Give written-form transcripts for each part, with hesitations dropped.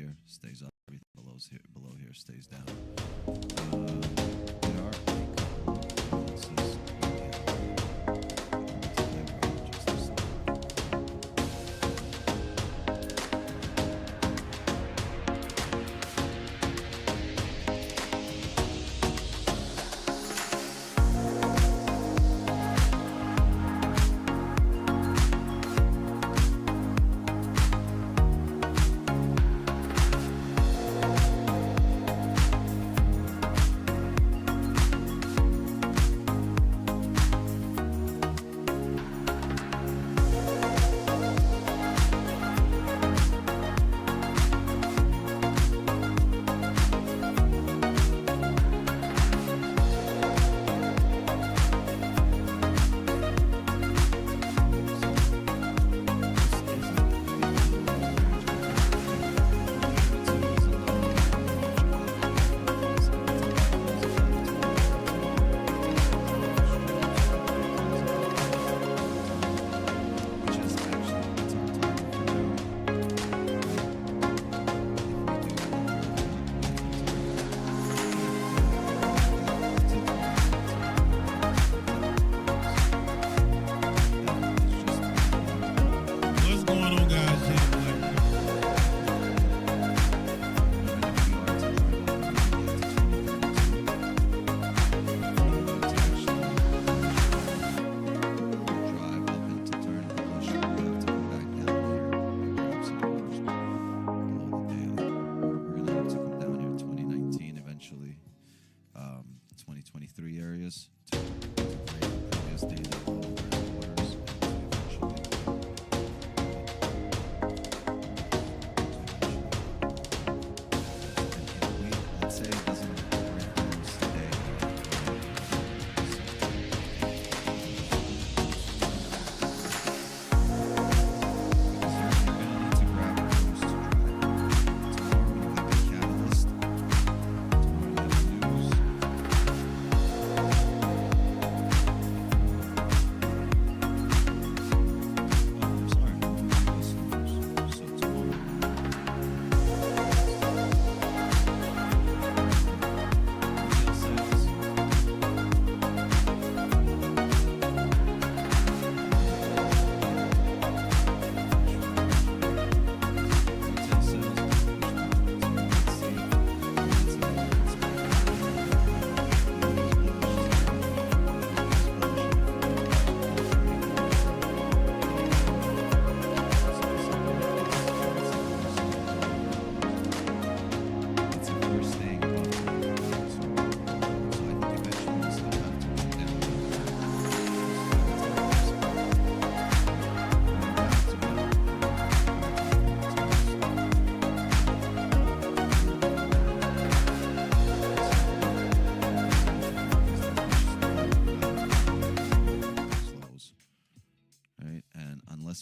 here stays up. Everything below here stays down. There are a couple of differences.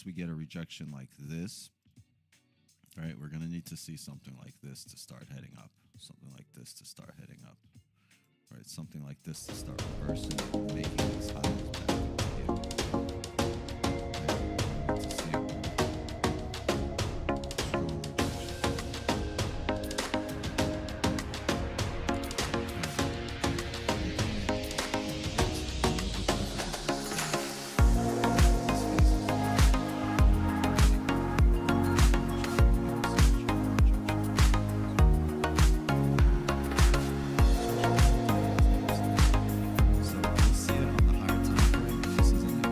We get a rejection like this, all right, we're going to need to see something like this to start heading up, something like this to start heading up, right? Something like this to start reversing, making these highs back up here. Right? To see a strong So we'll see it on the higher time frame, and this is an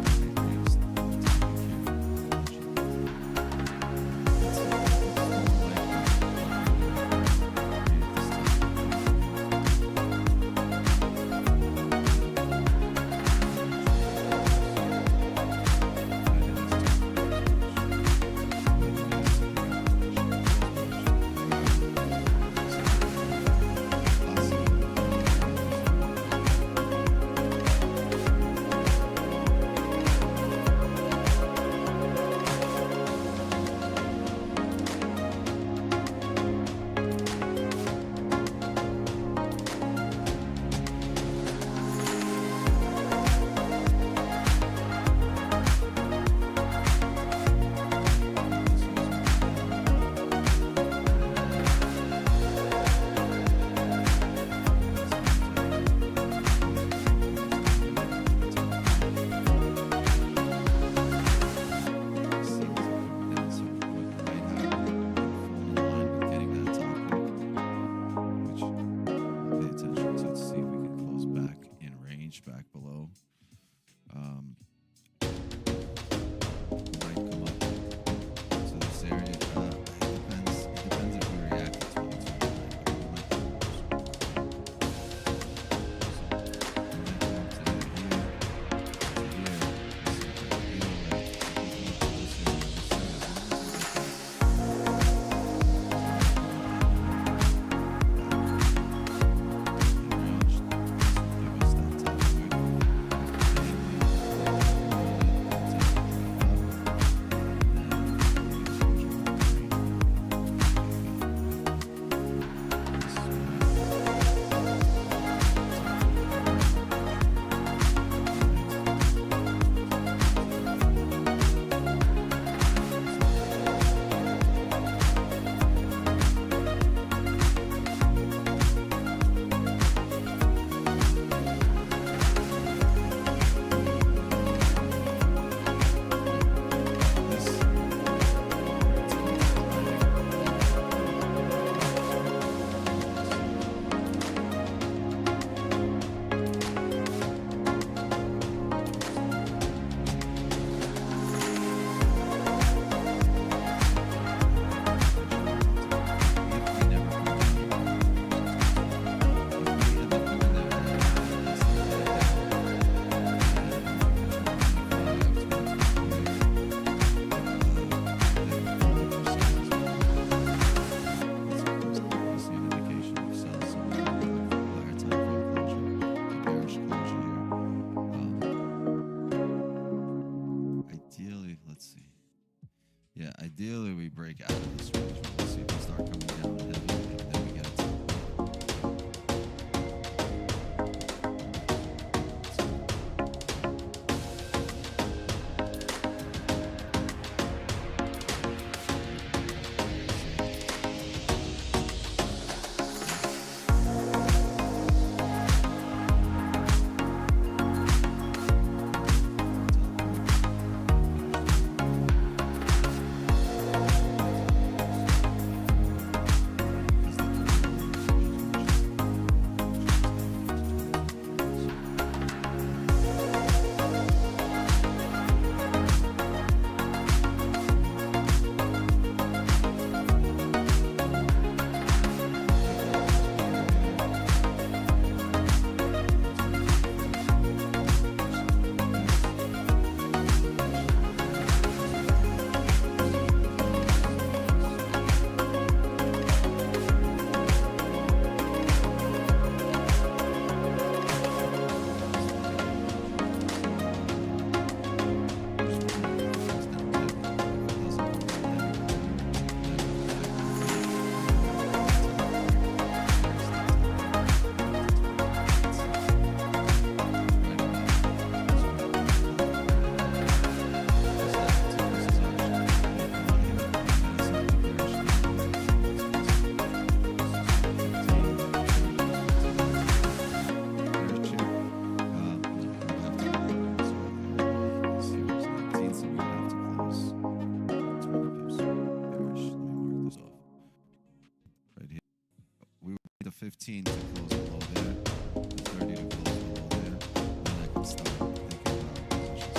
15 to close below there, the 30 to close below there, then I can start thinking about positions.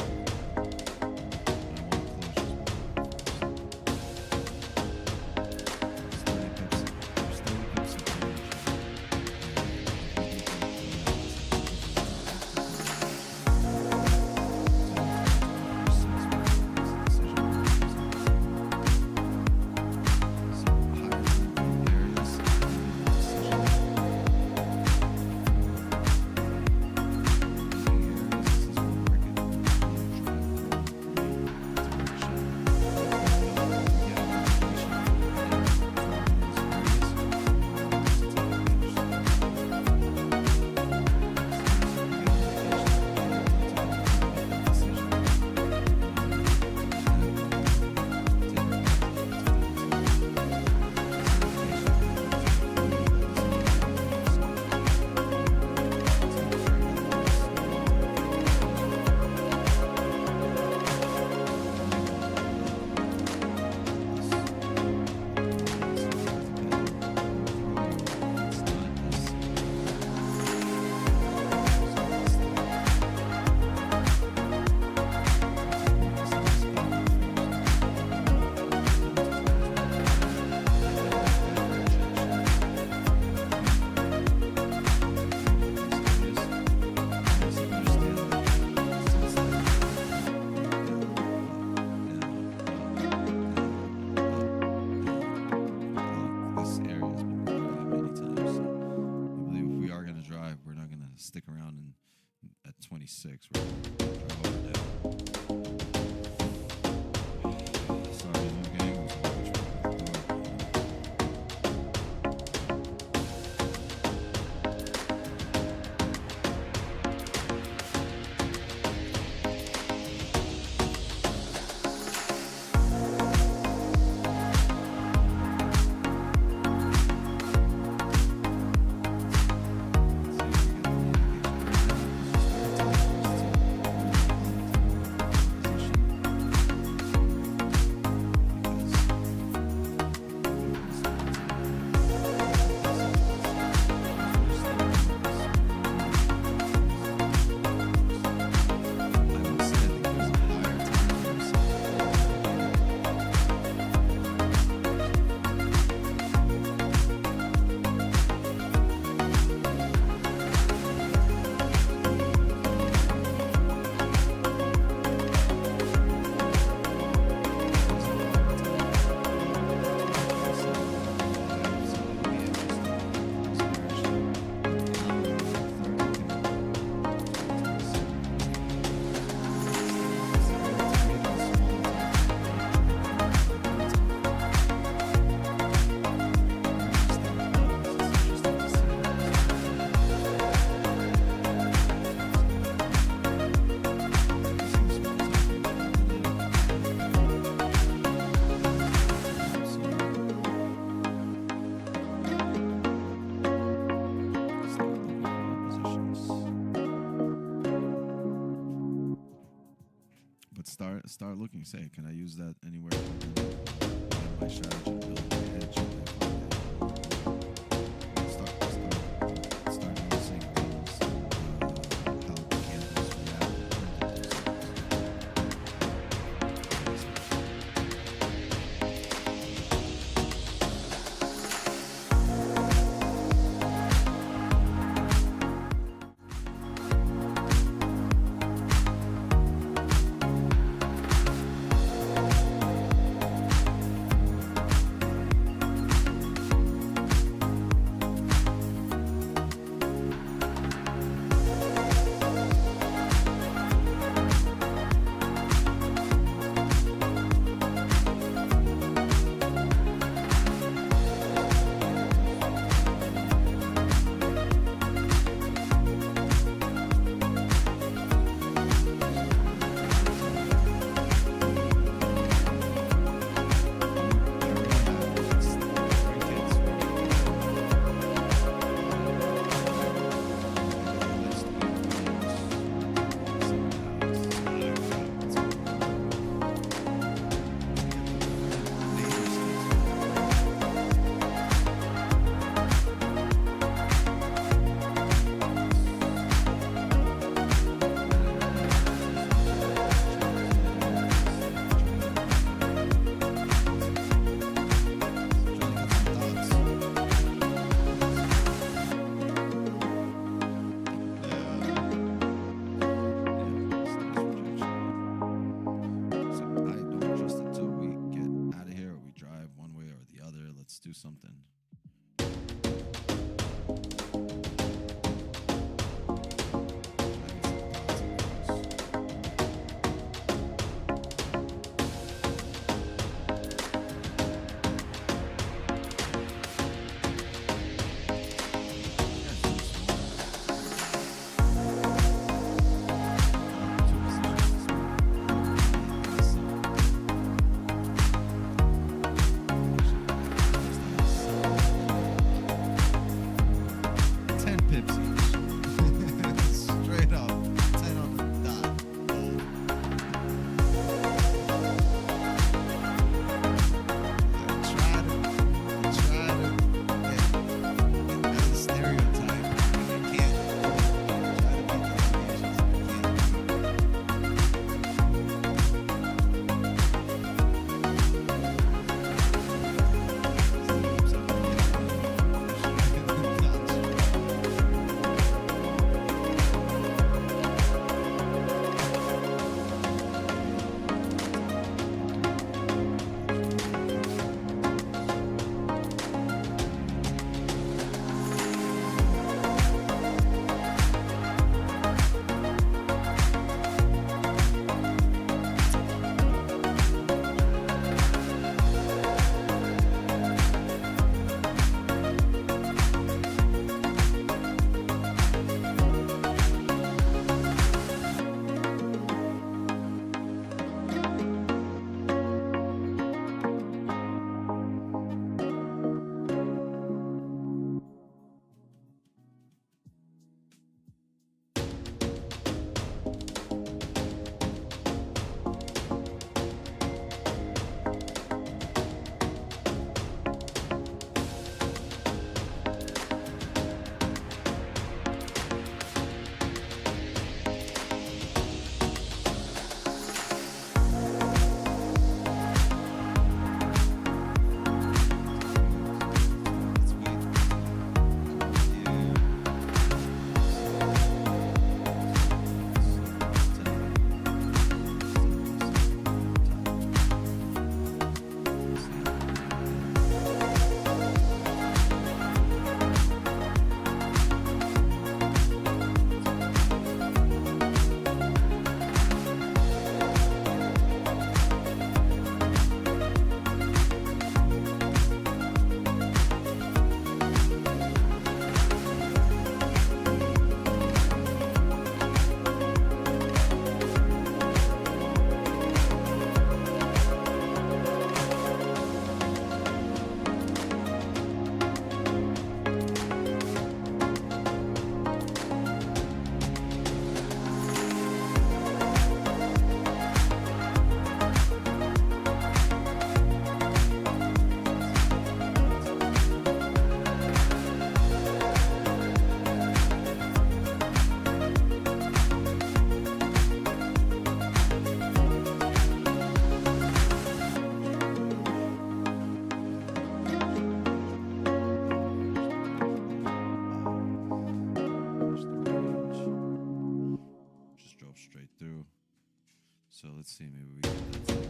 I want closures below first. 30 pips, there's 30 pips of range. Stick around at 26. We're over there. Sorry, new gang. Start looking. Say, can I use that anywhere in my strategy to build my edge? Start noticing things, how the candles react. something. So let's see, maybe we get that thing.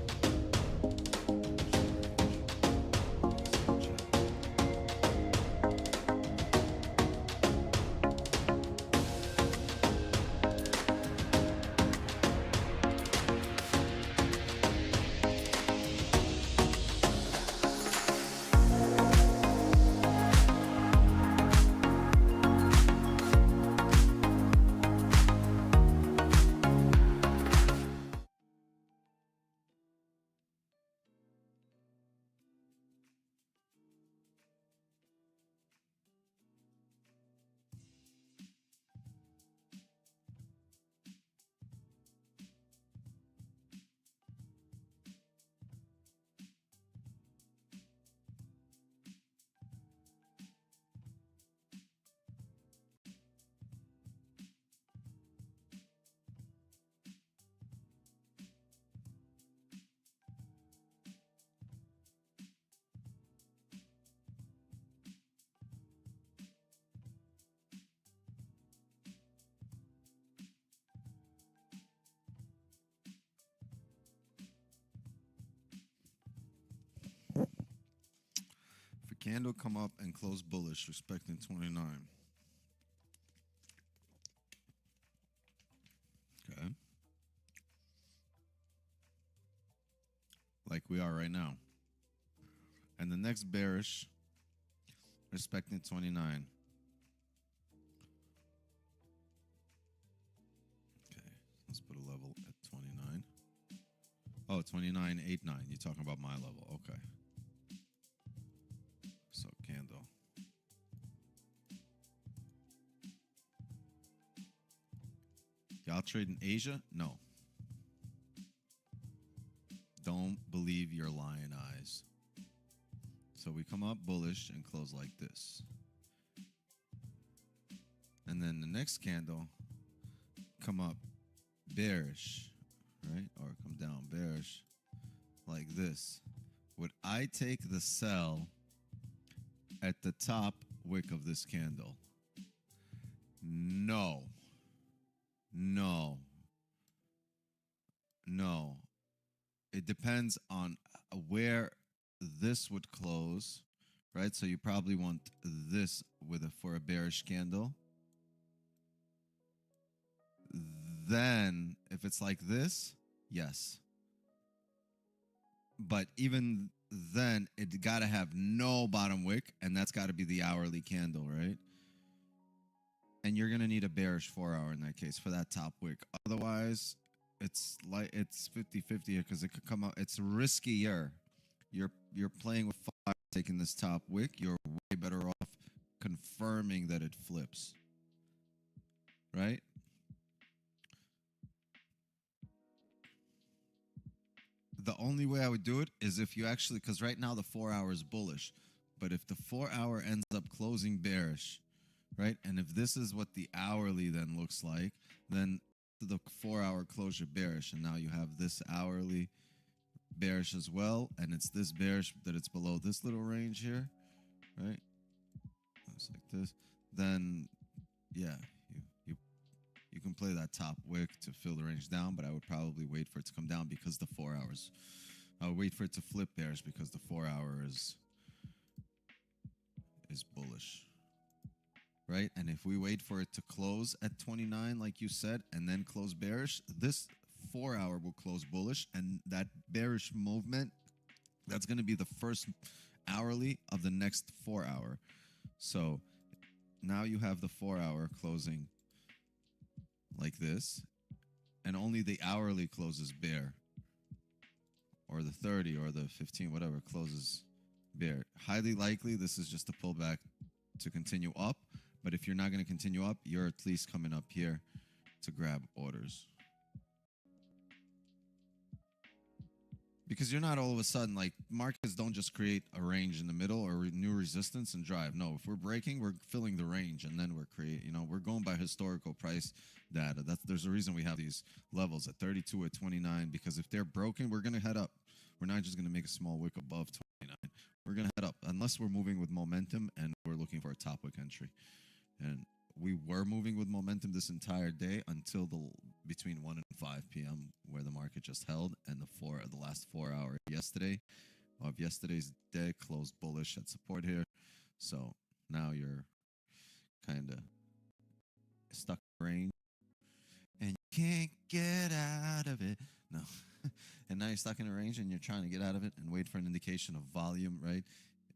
candle come up and close bullish, respecting 29. Okay. Like we are right now. And the next bearish, respecting 29. Okay, let's put a level at 29. Oh, 29.89. You're talking about my level. Okay. So, candle. Y'all trade in Asia? No. Don't believe your lion eyes. So we come up bullish and close like this. And then the next candle come up bearish, right? Or come down bearish like this. Would I take the sell at the top wick of this candle? No. No. No. It depends on where this would close, right? So you probably want this for a bearish candle. Then, if it's like this, yes. But even then, it got to have no bottom wick, and that's got to be the hourly candle, right? And you're going to need a bearish 4-hour in that case for that top wick. Otherwise, it's 50-50 here because it could come out. It's riskier. You're playing with fire, taking this top wick. You're way better off confirming that it flips, right? The only way I would do it is if you actually, because right now the 4-hour is bullish, but if the 4-hour ends up closing bearish, right? And if this is what the hourly then looks like, then the 4-hour closure bearish, and now you have this hourly bearish as well, and it's this bearish that it's below this little range here, right? It's like this. Then, yeah, you can play that top wick to fill the range down, but I would probably wait for it to come down because the 4 hours. I would wait for it to flip bearish because the 4-hour is bullish, right? And if we wait for it to close at 29, like you said, and then close bearish, this 4-hour will close bullish, and that bearish movement, that's going to be the first hourly of the next 4-hour. So now you have the 4-hour closing like this, and only the hourly closes bear, or the 30 or the 15, whatever, closes bear. Highly likely this is just a pullback to continue up, but if you're not going to continue up, you're at least coming up here to grab orders. Because you're not all of a sudden, like, markets don't just create a range in the middle or new resistance and drive. No, if we're breaking, we're filling the range, and then we're creating, we're going by historical price data. There's a reason we have these levels at 32, at 29, because if they're broken, we're going to head up. We're not just going to make a small wick above 29. We're going to head up, unless we're moving with momentum and we're looking for a top wick entry. And we were moving with momentum this entire day until between 1 and 5 p.m. where the market just held, and the last 4-hour of yesterday's day closed bullish at support here. So now you're kind of stuck in range and you can't get out of it. No. And now you're stuck in a range and you're trying to get out of it and wait for an indication of volume, right?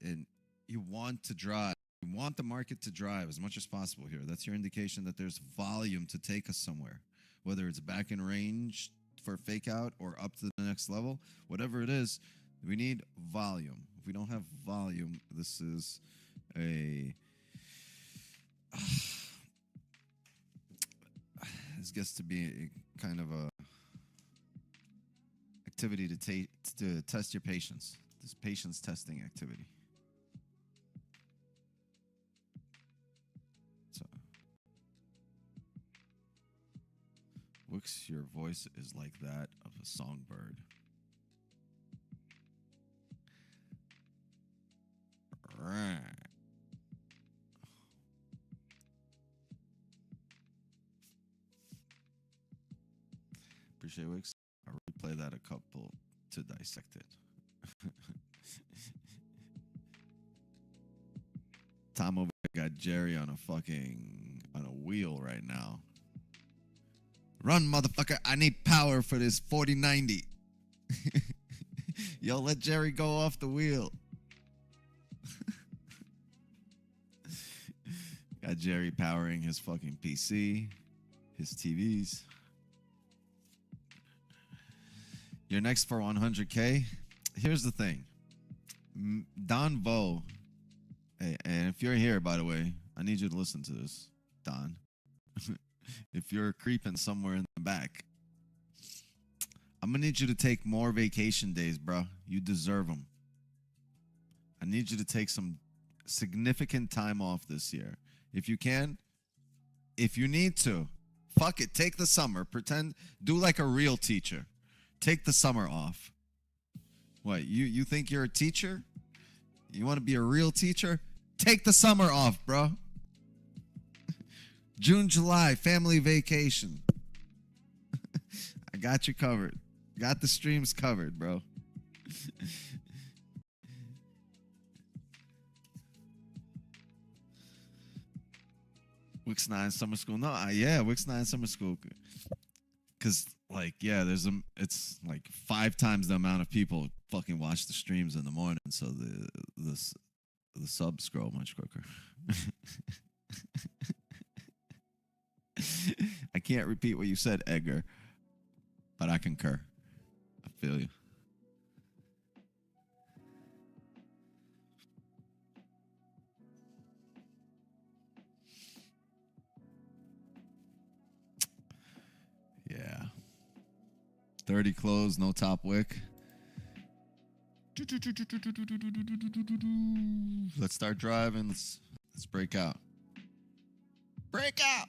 And you want to drive. You want the market to drive as much as possible here. That's your indication that there's volume to take us somewhere, whether it's back in range for fake out or up to the next level. Whatever it is, we need volume. If we don't have volume, this is this gets to be a kind of a activity to test your patience. This patience testing activity. Wix, your voice is like that of a songbird. Right. Appreciate Wix. I'll replay that a couple to dissect it. Tom over there got Jerry on a wheel right now. Run, motherfucker! I need power for this 4090. Yo, let Jerry go off the wheel. Got Jerry powering his fucking PC, his TVs. You're next for 100K. Here's the thing. Don Vo, hey, and if you're here, by the way, I need you to listen to this, Don. If you're creeping somewhere in the back, I'm going to need you to take more vacation days, bro. You deserve them. I need you to take some significant time off this year. If you can, if you need to, fuck it. Take the summer. Pretend, do like a real teacher. Take the summer off. What, you think you're a teacher? You want to be a real teacher? Take the summer off, bro. June, July, family vacation. I got you covered. Got the streams covered, bro. Wix 9 summer school. No, yeah, Wix 9 summer school. Cause like, yeah, it's like 5 times the amount of people fucking watch the streams in the morning, so the subs scroll much quicker. I can't repeat what you said, Edgar, but I concur. I feel you. Yeah. 30 close, no top wick. Let's start driving. Let's break out. Break out.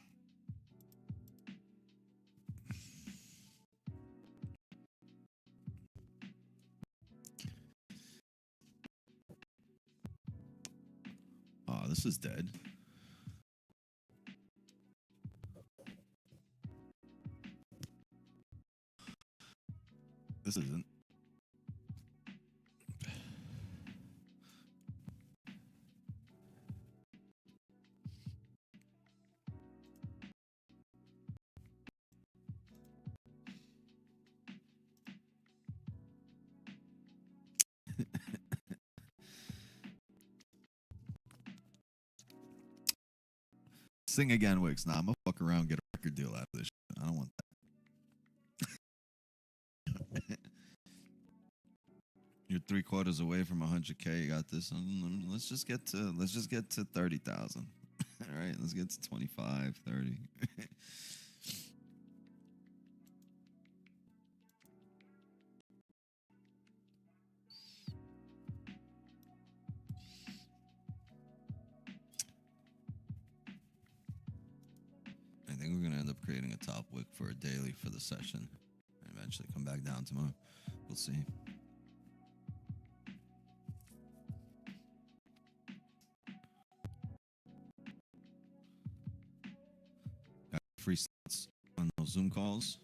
Oh, this is dead. This isn't. Sing again, Wix. Nah, I'm gonna fuck around and get a record deal out of this shit. I don't want that. You're 3/4 away from 100K. You got this. Let's just get to 30,000. All right, let's get to 25, 30. I think we're gonna end up creating a top wick for a daily for the session, and eventually come back down tomorrow. We'll see. Got free slots on those Zoom calls.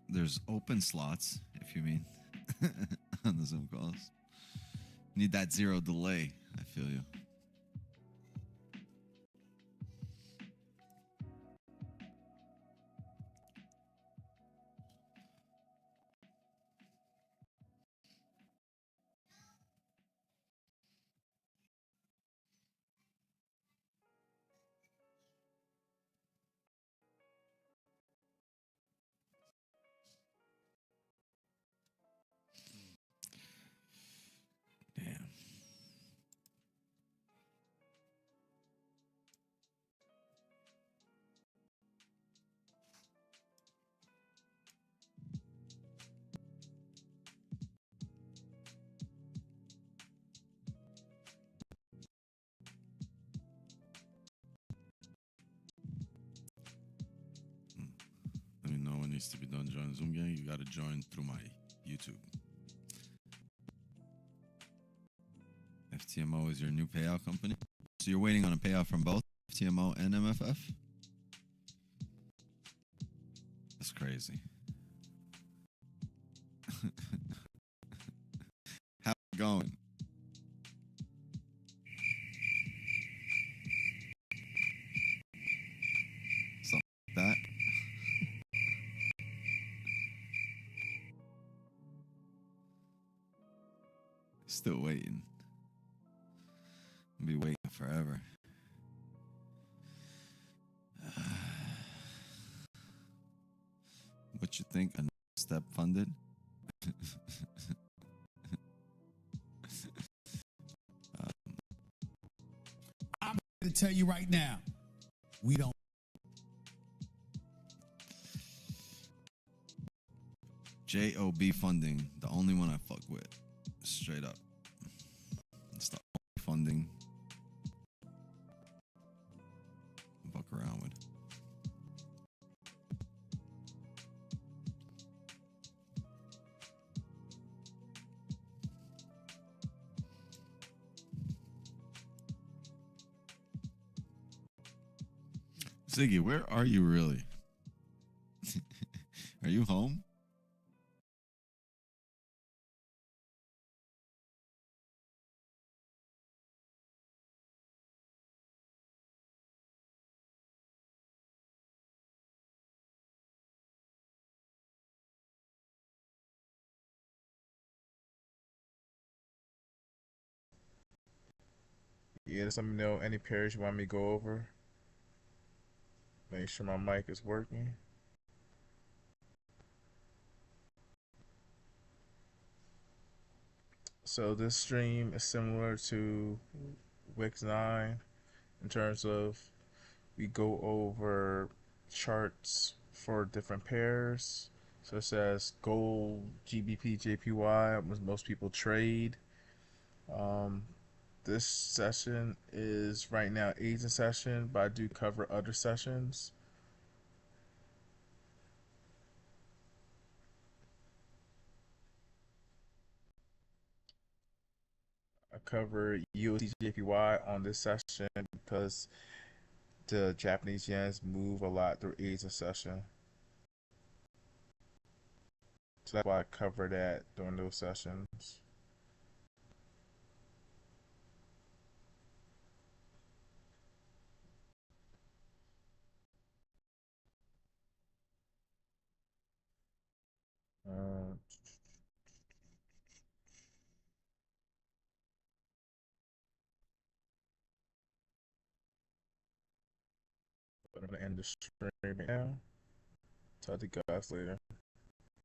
There's open slots, if you mean, on the Zoom calls. Need that 0 delay. I feel you. Damn. Let me know what needs to be done. Join Zoom gang. You got to join through my YouTube. FTMO is your new payout company. So you're waiting on a payout from both FTMO and MFF? That's crazy. How's it going? Still waiting. I'll be waiting forever. What you think? A step funded? I'm going to tell you right now, we don't. JOB funding, the only one I fuck with. Straight up. It's the only funding I fuck around with. Ziggy, where are you really? Are you home? Yeah, just let me know any pairs you want me to go over. Make sure my mic is working. So this stream is similar to Wix 9 in terms of we go over charts for different pairs, such as gold, GBP, JPY, which most people trade. Um, this session is right now Asian session, but I do cover other sessions. I cover USD JPY on this session because the Japanese yens move a lot through Asian session. So that's why I cover that during those sessions. Uh, but I'm gonna end the stream right now. Talk to you guys later.